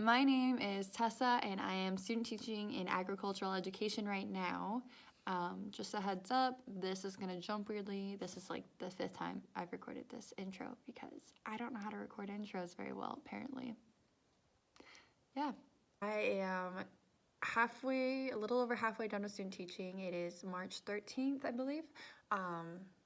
My name is Tessa, and I am student teaching in agricultural education right now. Just a heads up, this is gonna jump weirdly. This is like the 5th time I've recorded this intro because I don't know how to record intros very well, apparently. Yeah, I am a little over halfway done with student teaching. It is March 13th, I believe.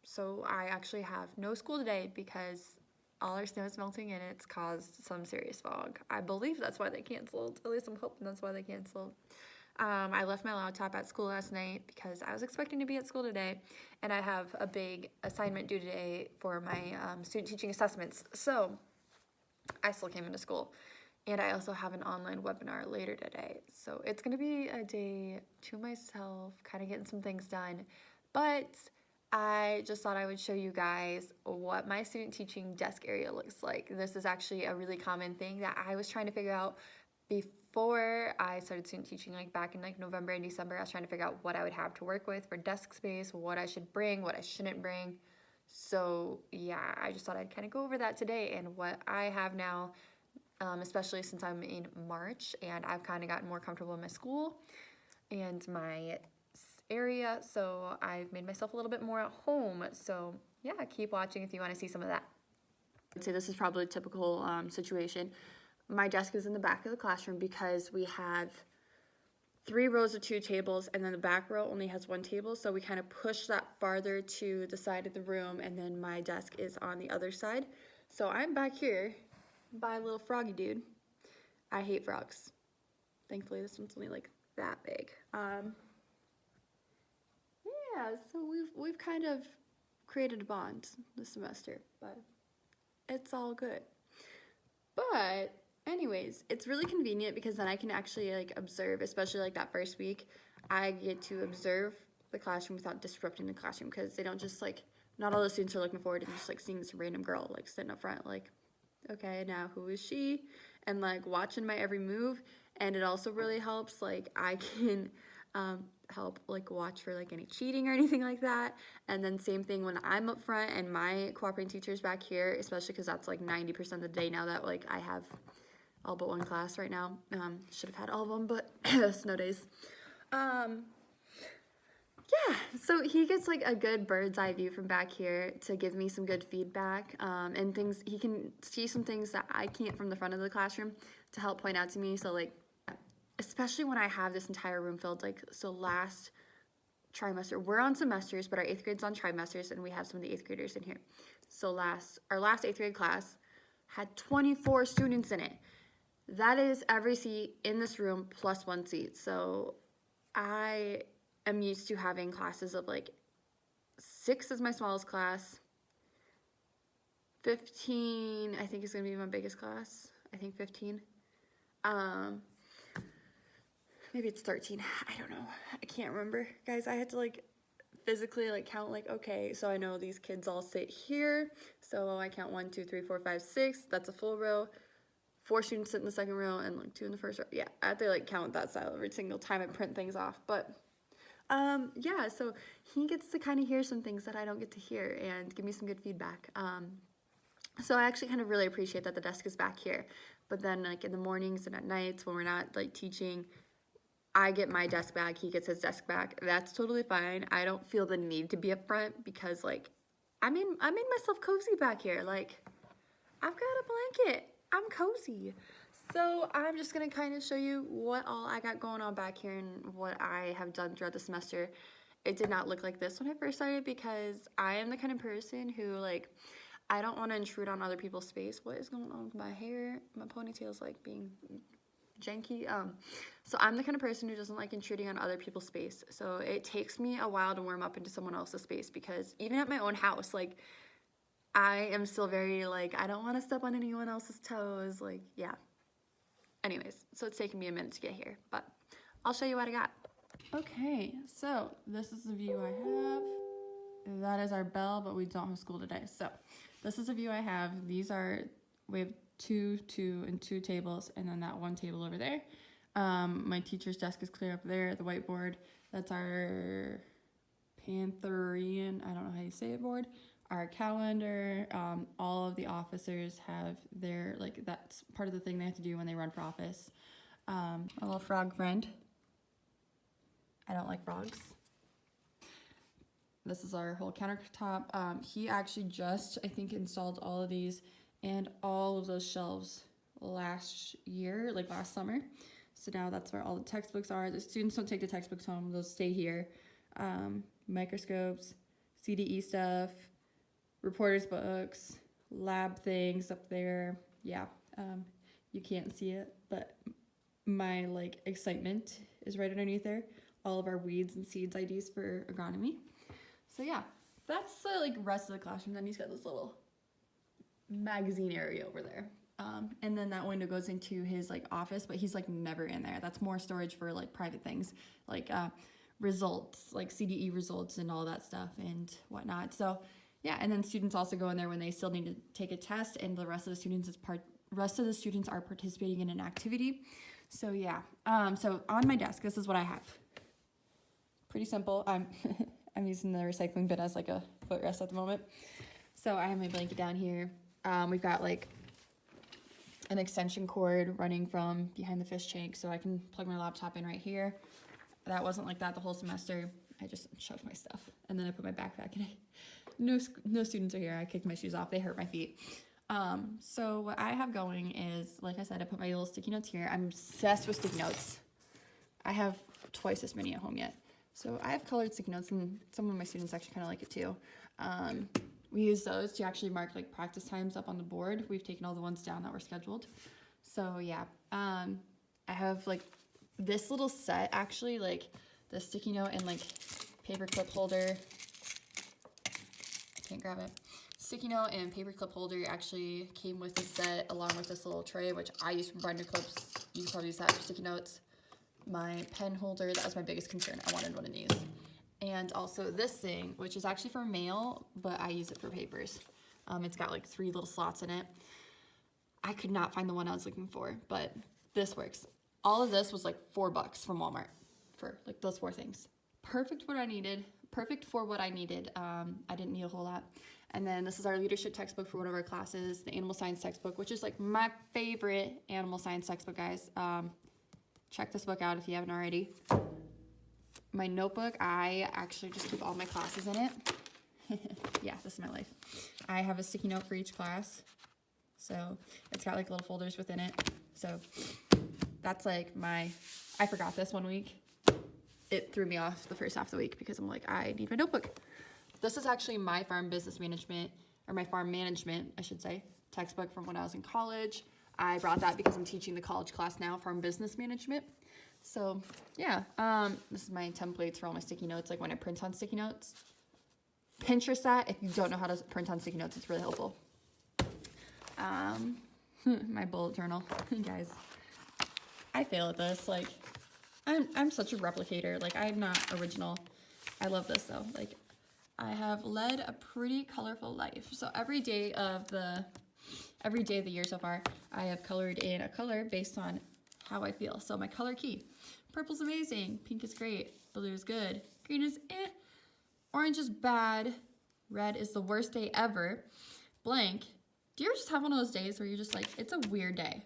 So I actually have no school today because all our snow is melting and it's caused some serious fog. I believe that's why they canceled. At least I'm hoping that's why they canceled. I left my laptop at school last night because I was expecting to be at school today, and I have a big assignment due today for my student teaching assessments. So I still came into school, and I also have an online webinar later today. So it's gonna be a day to myself, kind of getting some things done, but I just thought I would show you guys what my student teaching desk area looks like. This is actually a really common thing that I was trying to figure out before I started student teaching, like back in like November and December. I was trying to figure out what I would have to work with for desk space, what I should bring, what I shouldn't bring. So yeah, I just thought I'd kind of go over that today and what I have now, especially since I'm in March and I've kind of gotten more comfortable in my school and my area, so I've made myself a little bit more at home. So yeah, keep watching if you want to see some of that. I'd say this is probably a typical situation. My desk is in the back of the classroom because we have 3 rows of 2 tables, and then the back row only has 1 table, so we kind of push that farther to the side of the room, and then my desk is on the other side. So I'm back here by a little froggy dude. I hate frogs. Thankfully this one's only like that big. Yeah, so we've kind of created a bond this semester, but it's all good. But anyways, it's really convenient because then I can actually like observe, especially like that first week. I get to observe the classroom without disrupting the classroom because they don't just like, not all the students are looking forward to just like seeing this random girl like sitting up front like, okay, now who is she? And like watching my every move. And it also really helps, like I can help like watch for like any cheating or anything like that. And then same thing when I'm up front and my cooperating teacher's back here, especially because that's like 90% of the day now that like I have all but 1 class right now. Should have had all of them, but snow days. Yeah, so he gets like a good bird's eye view from back here to give me some good feedback, and things, he can see some things that I can't from the front of the classroom to help point out to me. So like, especially when I have this entire room filled, like, so last trimester, we're on semesters, but our 8th grade's on trimesters, and we have some of the 8th graders in here. So our last 8th grade class had 24 students in it. That is every seat in this room plus 1 seat. So I am used to having classes of like 6 is my smallest class, 15 I think is gonna be my biggest class. I think 15. Maybe it's 13. I don't know. I can't remember. Guys, I had to like physically like count like, okay, so I know these kids all sit here. So I count 1, 2, 3, 4, 5, 6. That's a full row. 4 students sit in the second row and like 2 in the first row. Yeah, I have to like count that style every single time I print things off. But yeah, so he gets to kind of hear some things that I don't get to hear and give me some good feedback. So I actually kind of really appreciate that the desk is back here. But then like in the mornings and at nights when we're not like teaching, I get my desk back, he gets his desk back. That's totally fine. I don't feel the need to be up front because like I made myself cozy back here. Like I've got a blanket. I'm cozy. So I'm just gonna kind of show you what all I got going on back here and what I have done throughout the semester. It did not look like this when I first started because I am the kind of person who like, I don't want to intrude on other people's space. What is going on with my hair? My ponytail's like being janky. So I'm the kind of person who doesn't like intruding on other people's space. So it takes me a while to warm up into someone else's space because even at my own house, like I am still very like, I don't want to step on anyone else's toes. Like, yeah. Anyways, so it's taken me a minute to get here, but I'll show you what I got. Okay, so this is the view I have. That is our bell, but we don't have school today. So this is the view I have. We have 2, 2, and 2 tables, and then that 1 table over there. My teacher's desk is clear up there, the whiteboard. That's our Pantherian, I don't know how you say it, board. our calendar. All of the officers have their, like, that's part of the thing they have to do when they run for office. A little frog friend. I don't like frogs. This is our whole countertop. He actually just, I think, installed all of these and all of those shelves last year, like last summer. So now that's where all the textbooks are. The students don't take the textbooks home, those stay here. Microscopes, CDE stuff, reporters books, lab things up there. Yeah, you can't see it, but my like excitement is right underneath there. All of our weeds and seeds IDs for agronomy. So yeah, that's the like rest of the classroom. Then he's got this little magazine area over there. And then that window goes into his like office, but he's like never in there. That's more storage for like private things, like results, like CDE results and all that stuff and whatnot. So yeah, and then students also go in there when they still need to take a test, and the rest of the students are participating in an activity. So yeah, so on my desk, this is what I have. Pretty simple. I'm using the recycling bin as like a footrest at the moment. So I have my blanket down here. We've got like an extension cord running from behind the fish tank, so I can plug my laptop in right here. That wasn't like that the whole semester. I just shoved my stuff, and then I put my backpack in. No students are here. I kicked my shoes off. They hurt my feet. So what I have going is, like I said, I put my little sticky notes here. I'm obsessed with sticky notes. I have twice as many at home yet. So I have colored sticky notes, and some of my students actually kind of like it too. We use those to actually mark like practice times up on the board. We've taken all the ones down that were scheduled. So yeah, I have like this little set actually, like the sticky note and like paper clip holder. Can't grab it. Sticky note and paper clip holder actually came with the set along with this little tray, which I use for binder clips. You can probably use that for sticky notes. My pen holder, that was my biggest concern. I wanted one of these. And also this thing, which is actually for mail, but I use it for papers. It's got like 3 little slots in it. I could not find the one I was looking for, but this works. All of this was like $4 from Walmart for like those 4 things. Perfect what I needed, perfect for what I needed. I didn't need a whole lot. And then this is our leadership textbook for one of our classes, the animal science textbook, which is like my favorite animal science textbook, guys. Check this book out if you haven't already. My notebook, I actually just keep all my classes in it. Yeah, this is my life. I have a sticky note for each class. So it's got like little folders within it. So that's like I forgot this one week. It threw me off the first half of the week because I'm like, I need my notebook. This is actually my farm business management, or my farm management, I should say, textbook from when I was in college. I brought that because I'm teaching the college class now, farm business management. So yeah, this is my templates for all my sticky notes, like when I print on sticky notes. Pinterest that if you don't know how to print on sticky notes, it's really helpful. My bullet journal, guys. I fail at this. Like, I'm such a replicator. Like, I'm not original. I love this though. Like, I have led a pretty colorful life. So every day of the year so far, I have colored in a color based on how I feel. So my color key: purple's amazing, pink is great, blue is good, green is eh, orange is bad, red is the worst day ever, blank. Do you ever just have one of those days where you're just like, it's a weird day?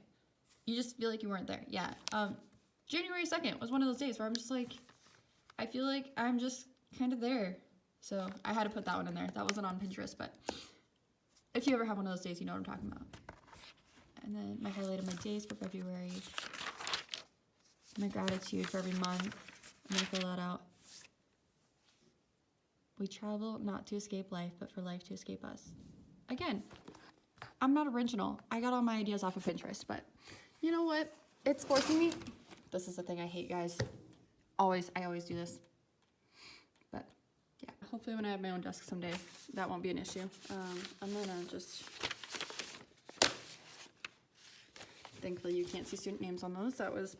You just feel like you weren't there. Yeah. January 2nd was one of those days where I'm just like, I feel like I'm just kind of there. So I had to put that one in there. That wasn't on Pinterest, but if you ever have one of those days, you know what I'm talking about. And then my highlight of my days for February. My gratitude for every month. I'm going to fill that out. We travel not to escape life, but for life to escape us. Again, I'm not original. I got all my ideas off of Pinterest, but you know what? It's forcing me. This is the thing I hate, guys. I always do this. But yeah, hopefully when I have my own desk someday, that won't be an issue. I'm gonna just, thankfully you can't see student names on those. That was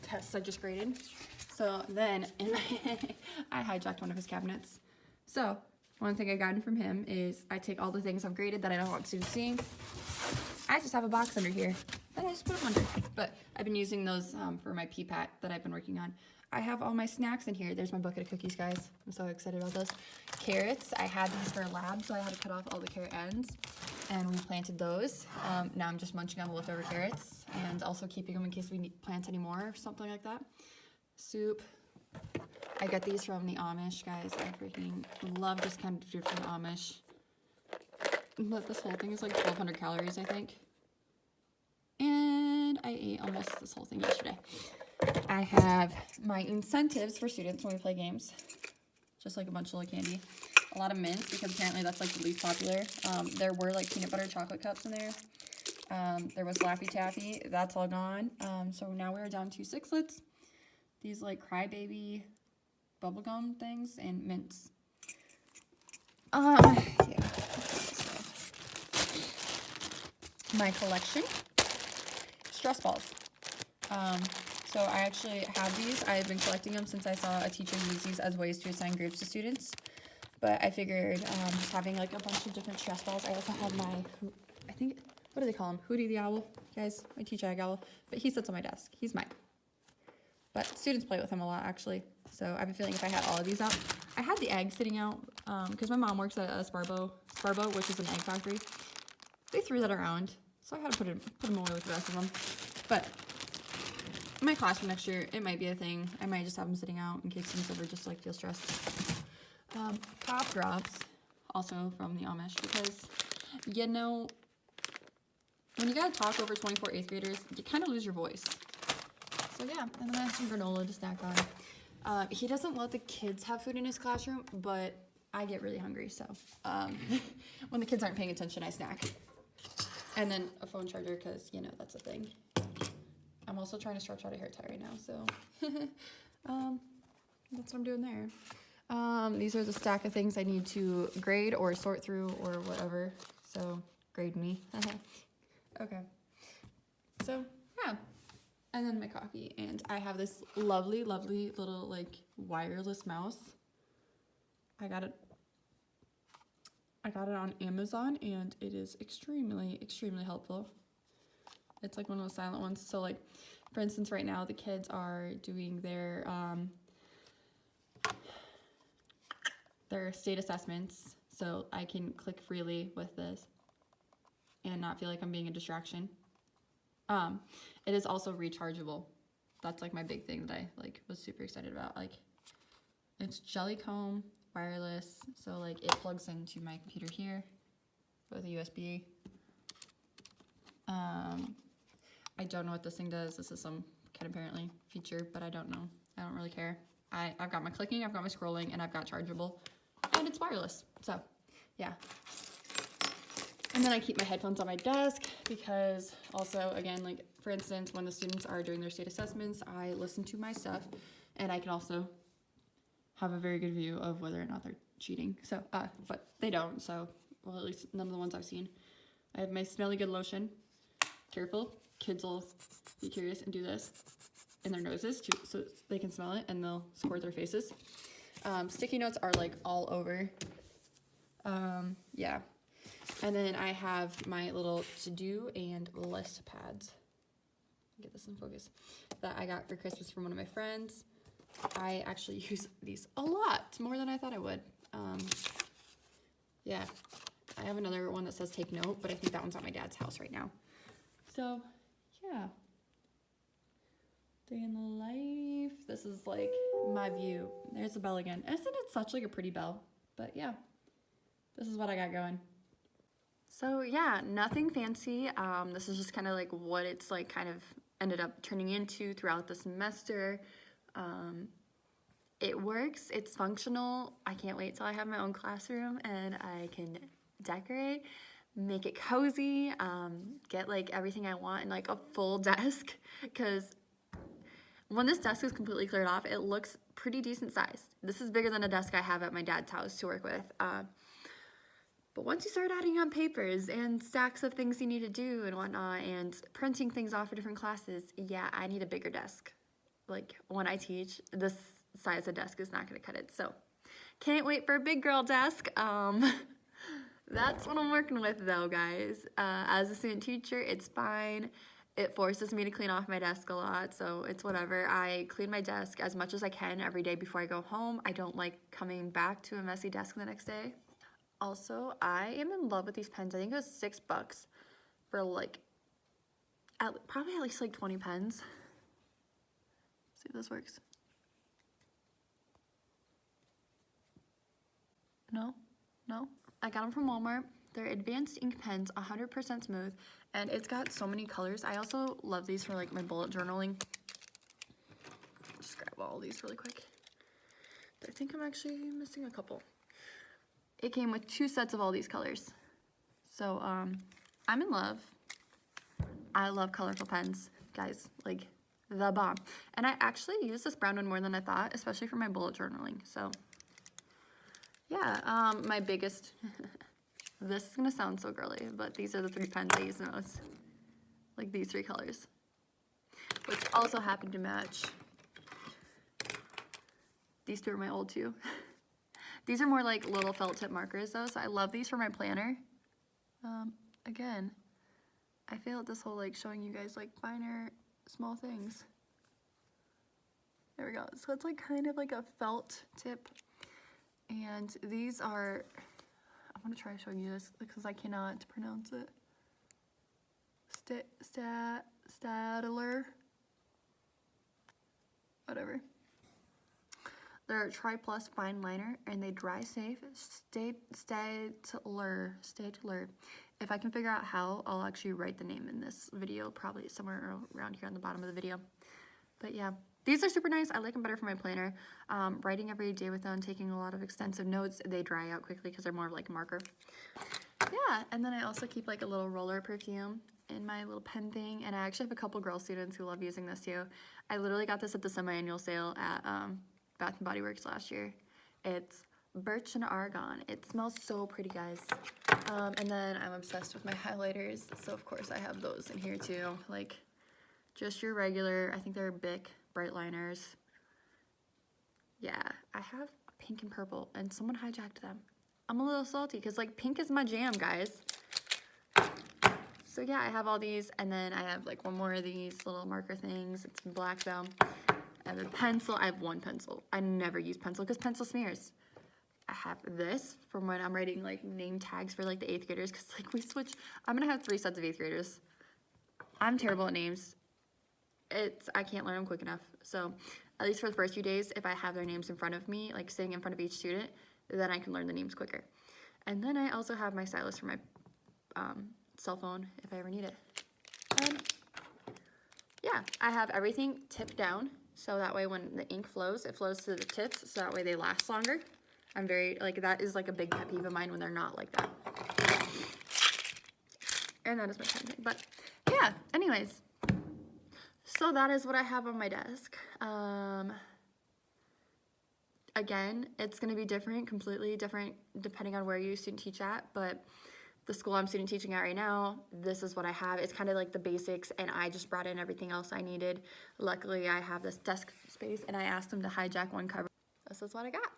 tests I just graded. So then I hijacked one of his cabinets. So one thing I got from him is I take all the things I've graded that I don't want students seeing. I just have a box under here. and I just put them under. But I've been using those for my PPAT that I've been working on. I have all my snacks in here. There's my bucket of cookies, guys. I'm so excited about those. Carrots, I had these for a lab, so I had to cut off all the carrot ends, and we planted those. Now I'm just munching on the leftover carrots, and also keeping them in case we need plant any more or something like that. Soup. I got these from the Amish, guys. I freaking love this kind of food from the Amish. But this whole thing is like 1,200 calories, I think. And I ate almost this whole thing yesterday. I have my incentives for students when we play games. Just like a bunch of little candy. A lot of mints, because apparently that's like the least popular. There were like peanut butter chocolate cups in there. There was Laffy Taffy. That's all gone. So now we're down to Sixlets. These like Crybaby bubblegum things and mints. Yeah. My collection. Stress balls. So I actually have these. I've been collecting them since I saw a teacher use these as ways to assign groups to students. But I figured just having like a bunch of different stress balls. I also have my, I think, what do they call him? Hootie the Owl. Guys, my teacher ag owl. But he sits on my desk. He's mine. But students play with him a lot, actually. So I have a feeling if I had all of these out. I had the eggs sitting out because my mom works at a Sparbo, which is an egg factory. They threw that around. So I had to put them away with the rest of them. But in my classroom next year, it might be a thing. I might just have them sitting out in case students ever just like feel stressed. Cough drops, also from the Amish, because, you know, when you gotta talk over 24 8th graders, you kind of lose your voice. So yeah, and then I have some granola to snack on. He doesn't let the kids have food in his classroom, but I get really hungry, so when the kids aren't paying attention, I snack. And then a phone charger, because, you know, that's a thing. I'm also trying to stretch out a hair tie right now, so that's what I'm doing there. These are the stack of things I need to grade or sort through or whatever, so grade me. Okay, so yeah, and then my coffee, and I have this lovely, lovely little like wireless mouse. I got it on Amazon, and it is extremely, extremely helpful. It's like one of those silent ones. So like, for instance, right now the kids are doing their state assessments, so I can click freely with this and not feel like I'm being a distraction. It is also rechargeable. That's like my big thing that I like was super excited about. Like, it's Jellycomb wireless, so like it plugs into my computer here with a USB. I don't know what this thing does. This is some kind of apparently feature, but I don't know. I don't really care. I've got my clicking, I've got my scrolling, and I've got chargeable, and it's wireless. So yeah. And then I keep my headphones on my desk because also, again, like for instance, when the students are doing their state assessments, I listen to my stuff, and I can also have a very good view of whether or not they're cheating. So, but they don't, so, well, at least none of the ones I've seen. I have my Smelly Good lotion. Careful, kids will be curious and do this in their noses too, so they can smell it and they'll squirt their faces. Sticky notes are like all over. Yeah. And then I have my little to-do and list pads. Get this in focus. That I got for Christmas from one of my friends. I actually use these a lot, more than I thought I would. Yeah, I have another one that says take note, but I think that one's at my dad's house right now. So, yeah. Day in the life. This is like my view. There's the bell again. Isn't it such like a pretty bell? But yeah, this is what I got going. So yeah, nothing fancy. This is just kind of like what it's like kind of ended up turning into throughout the semester. It works, it's functional. I can't wait till I have my own classroom and I can decorate, make it cozy, get like everything I want in like a full desk, because when this desk is completely cleared off, it looks pretty decent sized. This is bigger than a desk I have at my dad's house to work with. But once you start adding on papers and stacks of things you need to do and whatnot and printing things off for different classes, yeah, I need a bigger desk. Like when I teach, this size of desk is not going to cut it. So can't wait for a big girl desk. That's what I'm working with though, guys. As a student teacher, it's fine. it forces me to clean off my desk a lot, so it's whatever. I clean my desk as much as I can every day before I go home. I don't like coming back to a messy desk the next day. Also, I am in love with these pens. I think it was $6 for like, probably at least like 20 pens. See if this works. No? I got them from Walmart. They're advanced ink pens, 100% smooth, and it's got so many colors. I also love these for like my bullet journaling. Just grab all these really quick. I think I'm actually missing a couple. It came with 2 sets of all these colors. So I'm in love. I love colorful pens, guys, like the bomb. And I actually use this brown one more than I thought, especially for my bullet journaling. So yeah, my biggest, this is gonna sound so girly, but these are the 3 pens I use the most. Like these 3 colors, which also happen to match. These 2 are my old 2. These are more like little felt tip markers though, so I love these for my planner. Again, I failed this whole like showing you guys like finer, small things. There we go. So it's like kind of like a felt tip. And these are, I'm gonna try showing you this because I cannot pronounce it. Staedtler. Whatever. They're a Tri Plus fine liner and they dry safe. Staedtler. If I can figure out how, I'll actually write the name in this video, probably somewhere around here on the bottom of the video. But yeah, these are super nice. I like them better for my planner. Writing every day with them, taking a lot of extensive notes. They dry out quickly because they're more of like a marker. Yeah, and then I also keep like a little roller perfume in my little pen thing. And I actually have a couple girl students who love using this too. I literally got this at the semi-annual sale at Bath & Body Works last year. It's Birch and Argan. It smells so pretty, guys. And then I'm obsessed with my highlighters, so of course I have those in here too. Like just your regular, I think they're Bic bright liners. Yeah, I have pink and purple, and someone hijacked them. I'm a little salty because like pink is my jam, guys. So yeah, I have all these, and then I have like one more of these little marker things. It's in black though. And a pencil. I have 1 pencil. I never use pencil because pencil smears. I have this from when I'm writing like name tags for like the 8th graders because like we switch. I'm gonna have 3 sets of 8th graders. I'm terrible at names. I can't learn them quick enough. So at least for the first few days, if I have their names in front of me, like sitting in front of each student, then I can learn the names quicker. And then I also have my stylus for my cell phone if I ever need it. And yeah, I have everything tipped down. So that way when the ink flows, it flows to the tips, so that way they last longer. I'm very, like, that is like a big pet peeve of mine when they're not like that. And that is my pen thing. But yeah, anyways. So that is what I have on my desk. Again, it's going to be different, completely different, depending on where you student teach at. But the school I'm student teaching at right now, this is what I have. It's kind of like the basics, and I just brought in everything else I needed. Luckily, I have this desk space, and I asked them to hijack 1 cover. This is what I got.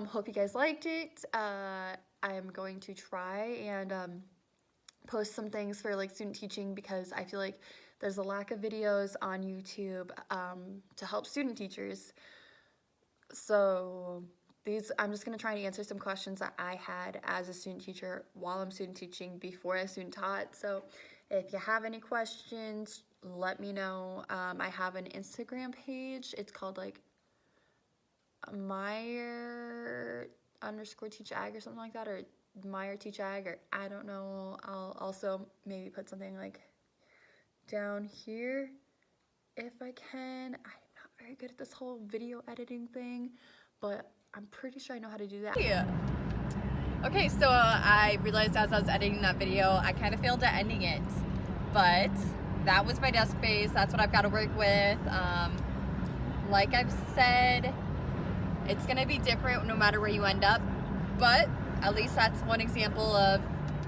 Hope you guys liked it. I'm going to try and post some things for like student teaching because I feel like there's a lack of videos on YouTube to help student teachers. So I'm just going to try and answer some questions that I had as a student teacher while I'm student teaching before I student taught. So if you have any questions, let me know. I have an Instagram page. It's called like Meyer_teach_ag or something like that, or Meyer Teach Ag, or I don't know. I'll also maybe put something like down here if I can. I'm not very good at this whole video editing thing, but I'm pretty sure I know how to do that. Yeah. Okay, so I realized as I was editing that video, I kind of failed at ending it, but that was my desk space. That's what I've got to work with. Like I've said, it's gonna be different no matter where you end up, but at least that's one example of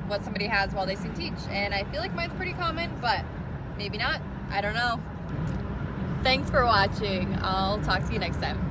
what somebody has while they student teach. And I feel like mine's pretty common, but maybe not. I don't know. Thanks for watching. I'll talk to you next time.